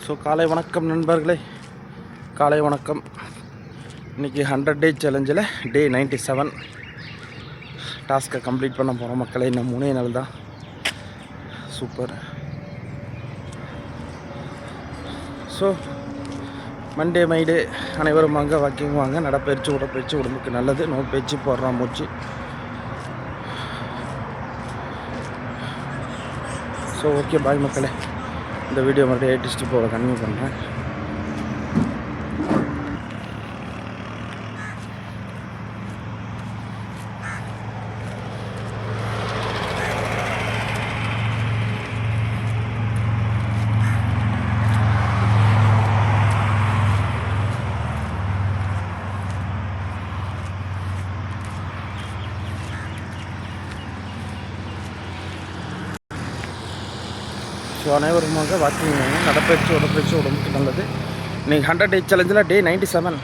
So காலை வணக்கம் நண்பர்களே, காலை வணக்கம். இன்றைக்கி 100 டே சேலஞ்சில் டே 97 டாஸ்க்கை கம்ப்ளீட் பண்ண போகிறோம் மக்களே. இன்னும் 3 நாள் தான். சூப்பர். ஸோ மண்டே மைடே அனைவரும் வாங்க, வாக்கிங் வாங்க, நடப்பயிற்சி உடற்பயிற்சி உடம்புக்கு நல்லது. நோ பேச்சு போடுறான் மூச்சு. ஸோ ஓகே, பாய் மக்களே. இந்த வீடியோ மட்டும் 8 ஸ்டெப்போட கன்டினியூ பண்ணுறேன். ஸோ அனைவருமாக வாக்கிங் வாங்க, நடப்பயிற்சி உடற்பயிற்சி உடம்புக்கு நல்லது. இன்றைக்கி 100 டே சேலஞ்சில் டே 97